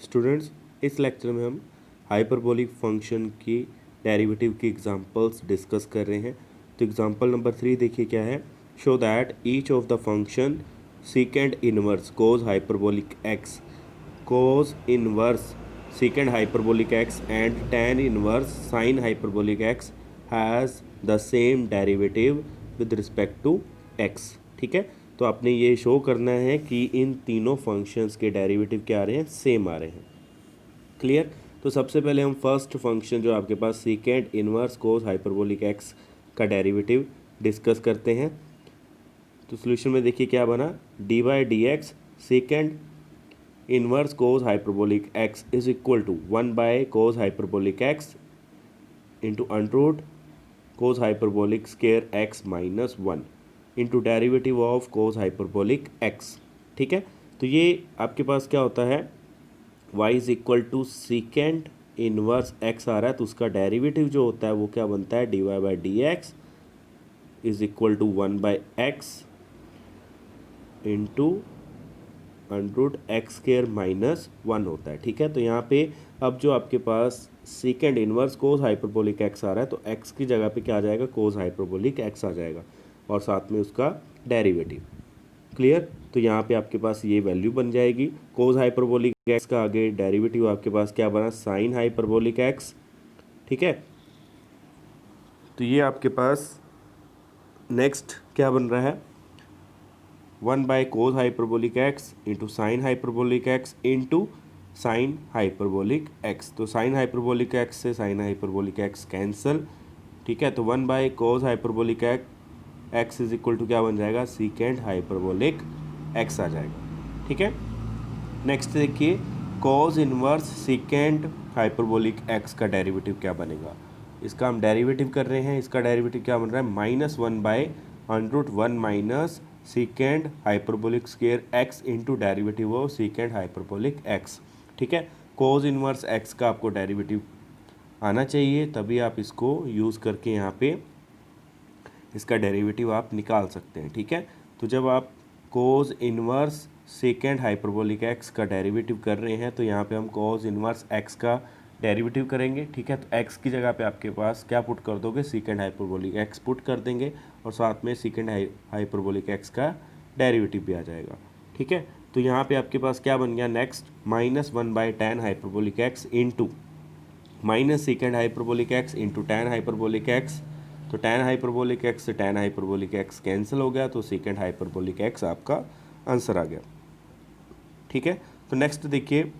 Students, इस lecture में हम हाइपरबोलिक फंक्शन की डेरिवेटिव की एग्जांपल्स डिस्कस कर रहे हैं। तो एग्जांपल नंबर 3 देखिए क्या है। Show that each of the function secant inverse cos hyperbolic x, cos inverse secant hyperbolic x and tan inverse sine hyperbolic x has the same derivative with respect to x. ठीक है, तो आपने ये show करना है कि इन तीनों functions के डेरिवेटिव क्या आ रहे हैं, सेम आ रहे हैं। क्लियर। तो सबसे पहले हम फर्स्ट फंक्शन जो आपके पास secant inverse cos hyperbolic x का डेरिवेटिव डिस्कस करते हैं। तो सोल्यूशन में देखिए क्या बना, d by d x secant inverse cos hyperbolic x is equal to 1 by cos hyperbolic x into under root cos hyperbolic square x minus 1 into derivative of cos hyperbolic x. ठीक है, तो ये आपके पास क्या होता है, y is equal to secant inverse x आ रहा है, तो उसका डेरिवेटिव जो होता है वो क्या बनता है, d y by d x is equal to 1 by x into under root x square minus 1 होता है। ठीक है, तो यहाँ पे अब जो आपके पास secant inverse cos hyperbolic x आ रहा है, तो x की जगह पे क्या आ जाएगा, कोस हाइपरबोलिक एक्स आ जाएगा और साथ में उसका डेरिवेटिव। क्लियर। तो यहाँ पे आपके पास ये वैल्यू बन जाएगी, कोस हाइपरबोलिक एक्स का आगे डेरिवेटिव आपके पास क्या बना, साइन हाइपरबोलिक एक्स। ठीक है, तो ये आपके पास नेक्स्ट क्या बन रहा है, 1 by cos hyperbolic x into sine hyperbolic x into sine hyperbolic x. तो साइन हाइपरबोलिक एक्स से साइन हाइपरबोलिक एक्स कैंसल। ठीक है, तो 1 by cos hyperbolic x is equal to क्या बन जाएगा, सीकेंड हाइपरबोलिक एक्स आ जाएगा। ठीक है, नेक्स्ट देखिए, cause inverse secant hyperbolic x का डेरिवेटिव क्या बनेगा। इसका हम डेरिवेटिव कर रहे हैं, इसका डेरिवेटिव क्या बन रहा है, -1 by under root 1 minus secant hyperbolic square x into derivative of secant hyperbolic x. ठीक है, कॉज इनवर्स एक्स का आपको डेरिवेटिव आना चाहिए, तभी आप इसको यूज़ करके यहाँ पे इसका डेरिवेटिव आप निकाल सकते हैं। ठीक है, तो जब आप कोज इनवर्स सेकेंड हाइपरबोलिक एक्स का डेरिवेटिव कर रहे हैं, तो यहाँ पे हम कोज इनवर्स एक्स का डेरिवेटिव करेंगे। ठीक है, तो एक्स की जगह पे आपके पास क्या पुट कर दोगे, सेकेंड हाइपरबोलिक एक्स पुट कर देंगे और साथ में सेकेंड हाइपरबोलिक एक्स का डेरिवेटिव भी आ जाएगा। ठीक है, तो यहाँ पे आपके पास क्या बन गया, next -1 by tan hyperbolic x into minus second hyperbolic x into tan hyperbolic x. तो tan हाइपरबोलिक एक्स से tan हाइपरबोलिक एक्स कैंसिल हो गया, तो सेकेंड हाइपरबोलिक एक्स आपका आंसर आ गया। ठीक है, तो नेक्स्ट देखिए,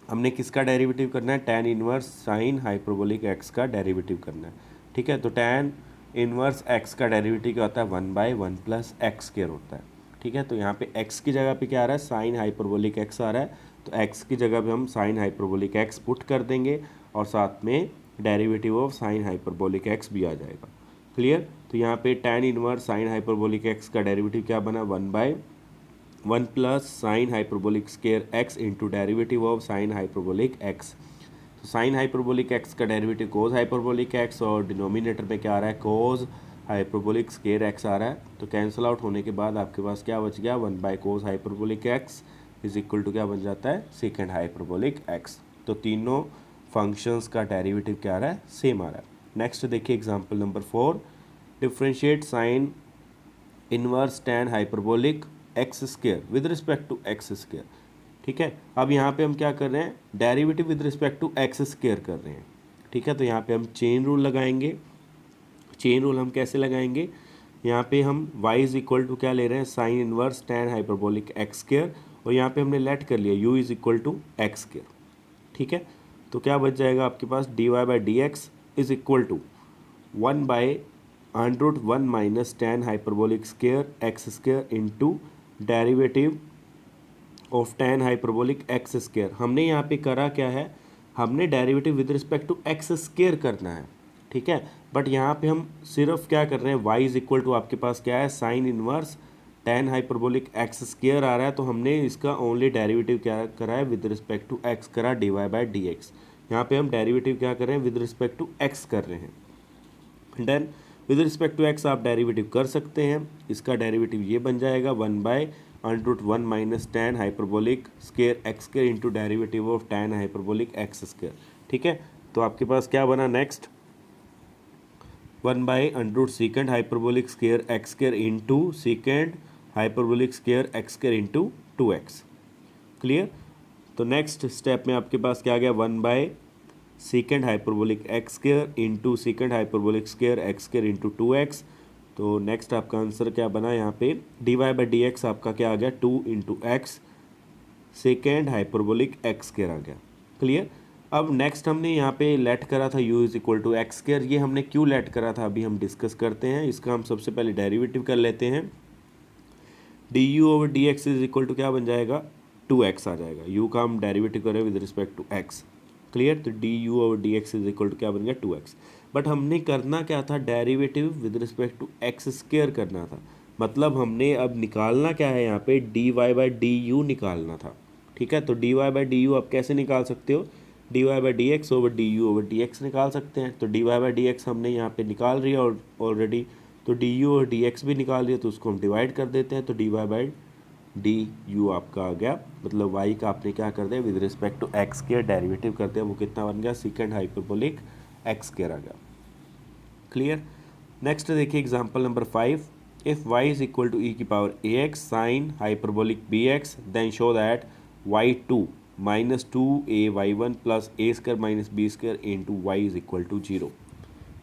हमने किसका डेरिवेटिव करना है, tan inverse sine hyperbolic x का डेरिवेटिव करना है। ठीक है, तो tan इनवर्स एक्स का डेरिवेटिव क्या होता है, 1 बाई 1 प्लस एक्स स्क्वायर होता है। ठीक है, तो यहाँ पे x की जगह पे क्या आ रहा है, साइन हाइपरबोलिक एक्स आ रहा है, तो x की जगह पे हम साइन हाइपरबोलिक एक्स पुट कर देंगे और साथ में derivative of sine hyperbolic x भी आ जाएगा। क्लियर। तो यहाँ पे tan inverse sine hyperbolic x का डेरिवेटिव क्या बना, 1 by 1 plus sine hyperbolic square x into derivative of sine hyperbolic x. तो साइन हाइपरबोलिक एक्स का डेरिवेटिव कोज हाइपरबोलिक एक्स और डिनोमिनेटर में क्या आ रहा है, कोज हाइपरबोलिक स्क्वायर एक्स आ रहा है, तो कैंसिल आउट होने के बाद आपके पास क्या बच गया, 1 by cos hyperbolic x is equal to क्या बन जाता है, सेकेंड हाइपरबोलिक एक्स। तो तीनों फंक्शंस का डेरिवेटिव क्या आ रहा है, सेम आ रहा है। नेक्स्ट देखिए example number 4, differentiate sine inverse tan hyperbolic x square with respect to x square. ठीक है, अब यहाँ पे हम क्या कर रहे हैं, derivative with respect to x square कर रहे हैं। ठीक है, तो यहाँ पे हम चेन रूल लगाएंगे। चेन रूल हम कैसे लगाएंगे, यहाँ पे हम y इज इक्वल टू क्या ले रहे हैं, sine inverse tan hyperbolic x square, और यहाँ पे हमने लेट कर लिया u is equal to x square. ठीक है, तो क्या बच जाएगा आपके पास, d y by d x is equal to 1 by under root 1 minus tan hyperbolic square x square into derivative of tan hyperbolic x square. हमने यहाँ पे करा क्या है, हमने derivative with respect to x square करना है। ठीक है, बट यहाँ पे हम सिर्फ क्या कर रहे हैं, y इज इक्वल टू आपके पास क्या है, sine inverse tan hyperbolic x square आ रहा है, तो हमने इसका ओनली डेरिवेटिव क्या करा है, विद रिस्पेक्ट टू x करा, d y by d x. यहाँ पे हम डेरिवेटिव क्या कर रहे हैं, विद रिस्पेक्ट टू x कर रहे हैं। Then with respect to x आप डेरिवेटिव कर सकते हैं, इसका डेरिवेटिव ये बन जाएगा 1 by √1 minus tan hyperbolic square x square into derivative of tan hyperbolic x square. ठीक है, तो आपके पास क्या बना next, 1 second hyperbolic square x square into second hyperbolic square x square into 2x। Clear. तो नेक्स्ट स्टेप में आपके पास क्या आ गया, 1 second hyperbolic x square into second hyperbolic square x square into 2x। तो नेक्स्ट आपका आंसर क्या बना यहाँ पे, dy/dx आपका क्या आ गया, 2 × x secant hyperbolic x square आ गया। क्लियर। अब नेक्स्ट हमने यहाँ पे लेट करा था u = एक्स स्केयर। ये हमने क्यों लेट करा था अभी हम डिस्कस करते हैं। इसका हम सबसे पहले डेरिवेटिव कर लेते हैं। du/dx = क्या बन जाएगा, 2x आ जाएगा। u का हम डेरिवेटिव करें with respect to x। Clear. तो du/dx = क्या बन गया, 2x। बट हमने करना क्या था, derivative with respect to x square करना था। मतलब हमने अब निकालना क्या है यहाँ पे, dy/du निकालना था। ठीक है, तो dy/du आप कैसे निकाल सकते हो, dy/dx/du/dx निकाल सकते हैं। तो dy/dx हमने यहाँ पे निकाल लिया और ऑलरेडी, तो du और dx भी निकाल लिया, तो उसको हम डिवाइड कर देते हैं। तो dy/du आपका आ गया, मतलब y का आपने क्या कर दिया, with respect to x square derivative करते हैं, वो कितना बन गया, सेकेंड हाइपरबोलिक एक्स स्केयर आ गया। क्लियर। नेक्स्ट देखिए example number 5। If y = e⁴ax sin hyperbolic bx then show that y2 minus 2ay1 plus a² minus b² into y = 0।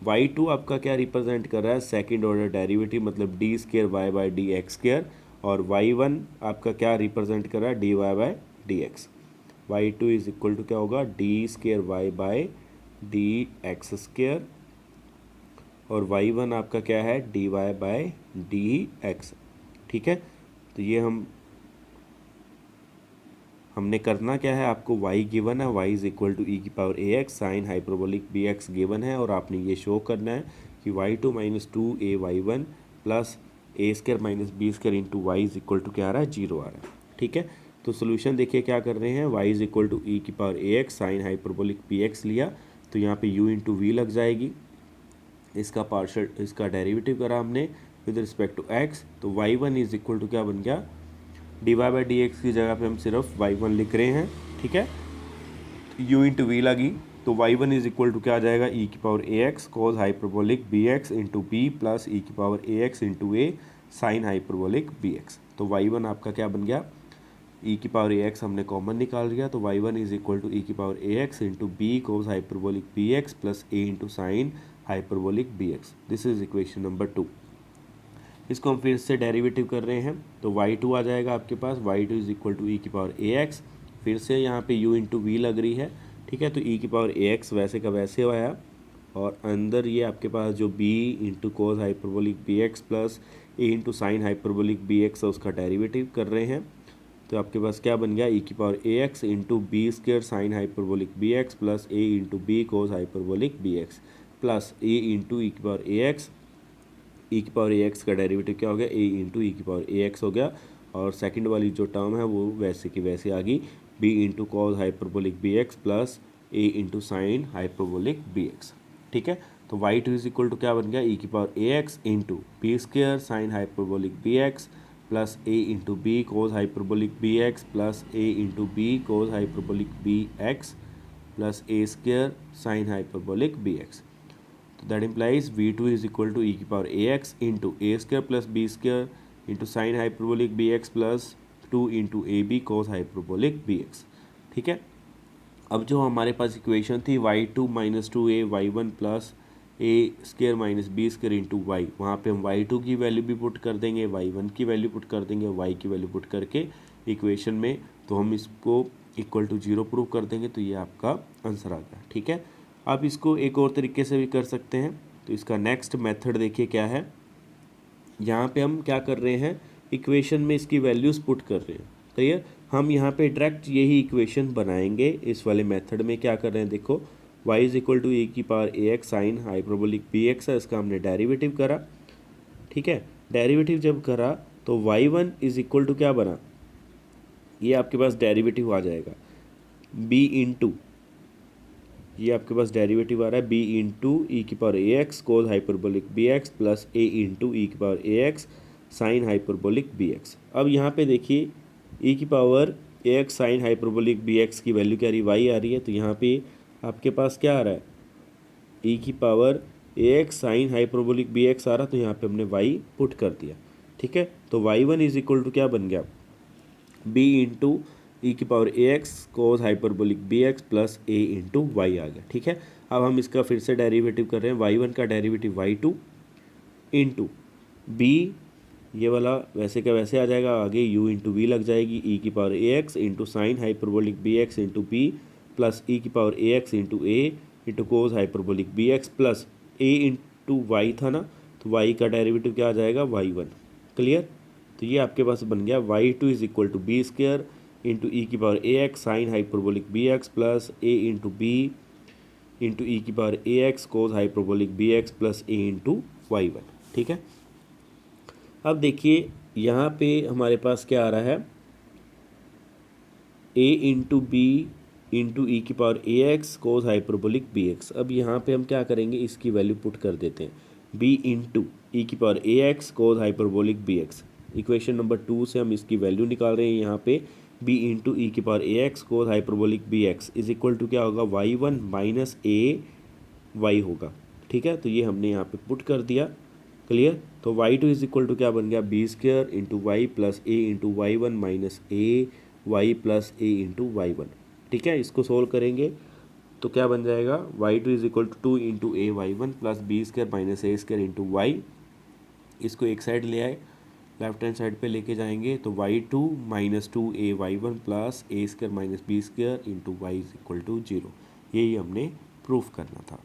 y2 आपका क्या रिप्रेजेंट कर रहा है, सेकंड ऑर्डर डेरिवेटिव, मतलब d² y/dx²। और y1 आपका क्या रिप्रेजेंट कर रहा है, dy/dx। y2 = क्या होगा, d² y/dx²। और y1 आपका क्या है, dy/dx। ठीक है, तो ये हमने करना क्या है, आपको y गिवन है, y = e⁴ax sine hyperbolic bx given है, और आपने ये शो करना है कि y2 - 2ay1 plus a² minus b² into y = क्या आ रहा है, 0 आ रहा है। ठीक है, तो सोल्यूशन देखिए क्या कर रहे हैं, y = e⁴ax sine hyperbolic bx लिया, तो यहाँ पे u × v लग जाएगी। इसका डेरिवेटिव करा हमने विद रिस्पेक्ट टू x, तो y1 = क्या बन गया, dy/dx की जगह पे हम सिर्फ y1 लिख रहे हैं। ठीक है, u × v लगी, तो y1 = क्या आ जाएगा, e⁴ax cos hyperbolic bx into b plus e⁴ax into a sine hyperbolic bx। तो y1 आपका क्या बन गया, e⁴ax हमने कॉमन निकाल लिया, तो y1 = e⁴ax into b cos hyperbolic bx plus a into sine hyperbolic bx। This is equation number 2। इसको हम फिर से डेरिवेटिव कर रहे हैं, तो y2 आ जाएगा आपके पास, y2 = e⁴ax। फिर से यहाँ पे u × v लग रही है। ठीक है, तो e⁴ax वैसे का वैसे आया, और अंदर ये आपके पास जो b into cos hyperbolic bx plus a into sine hyperbolic bx है, उसका डेरिवेटिव कर रहे हैं। तो आपके पास क्या बन गया, e⁴ax into b² sine hyperbolic bx plus a into b cos hyperbolic bx plus a into e⁴ax। e⁴ax का डेरिवेटिव क्या हो गया, a इंटू e⁴ax हो गया, और सेकंड वाली जो टर्म है वो वैसे की वैसे आ गई, b into cos hyperbolic bx plus a into sine hyperbolic bx। ठीक है, तो y2 = क्या बन गया, e⁴ax into b² sine hyperbolic bx plus a into b cos hyperbolic bx plus a into b cos hyperbolic bx plus a² sine hyperbolic bx। तो that implies v2 = e⁴ax into a² plus b² into sine hyperbolic bx plus 2 into ab cos hyperbolic bx। ठीक है, अब जो हमारे पास equation थी y2 - 2ay1 plus a² minus b² into y, वहाँ पे हम y2 की वैल्यू भी पुट कर देंगे, y1 की वैल्यू पुट कर देंगे, y की वैल्यू पुट करके इक्वेशन में, तो हम इसको = 0 प्रूव कर देंगे, तो ये आपका आंसर आ गया। ठीक है, आप इसको एक और तरीके से भी कर सकते हैं। तो इसका नेक्स्ट मेथड देखिए क्या है, यहाँ पे हम क्या कर रहे हैं, इक्वेशन में इसकी वैल्यूज़ पुट कर रहे हैं। क्लियर, हम यहाँ पे डायरेक्ट यही इक्वेशन बनाएंगे। इस वाले मेथड में क्या कर रहे हैं, देखो y = e⁴ax sine hyperbolic bx है, इसका हमने डेरिवेटिव करा। ठीक है, डेरिवेटिव जब करा तो y1 = क्या बना, ये आपके पास डेरिवेटिव आ जाएगा b इंटू, ये आपके पास डेरिवेटिव आ रहा है b into e⁴ax cos hyperbolic bx plus a into e⁴ax sine hyperbolic b x. अब यहाँ पे देखिए ई की power a x sine hyperbolic b x की वैल्यू क्या आ रही है, वाई आ रही है। तो यहाँ पे आपके पास क्या आ रहा है, ई की power a x sine hyperbolic b x आ रहा, तो यहाँ पे हमने वाई पुट कर दिया। ठीक है, तो y one is equal to क्या बन गया, बी इंटू ई की power a x cos hyperbolic b x plus a into y आ गया। ठीक है, अब हम इसका फिर से डेरिवेटिव कर रहे हैं, वाई वन का derivative y two into b, ये वाला वैसे का वैसे आ जाएगा, आगे यू इंटू वी लग जाएगी, ई की power a x into sine hyperbolic b x into b plus e की power a x into a into cos hyperbolic b x plus a into y था ना, तो वाई का derivative क्या आ जाएगा, वाई वन। क्लियर, तो ये आपके पास बन गया y two is equal to b square into e की power a x sine hyperbolic b x plus a into b into e की power a x cos hyperbolic b x plus a into y one. ठीक है, अब देखिए यहाँ पे हमारे पास क्या आ रहा है, ए इंटू बी इंटू ई की power a x cos hyperbolic b x. अब यहाँ पे हम क्या करेंगे, इसकी वैल्यू पुट कर देते हैं, बी इंटू ई की power a x cos hyperbolic b x. Equation number 2 से हम इसकी वैल्यू निकाल रहे हैं, यहाँ पे बी इंटू ई की power a x cos hyperbolic b x is equal to क्या होगा, y one minus a y होगा। ठीक है, तो ये हमने यहाँ पे पुट कर दिया। क्लियर, तो Y two is equal to क्या बन गया, b square into y plus a into y one minus a y plus a into y one. ठीक है, इसको सोल्व करेंगे तो क्या बन जाएगा, y two is equal to two into a Y one plus b square minus a square into y. इसको एक साइड ले आए, लेफ्ट हैंड साइड पे लेके जाएंगे तो Y two minus two A Y one plus A square minus B square into Y is equal to zero. यही हमने प्रूफ करना था।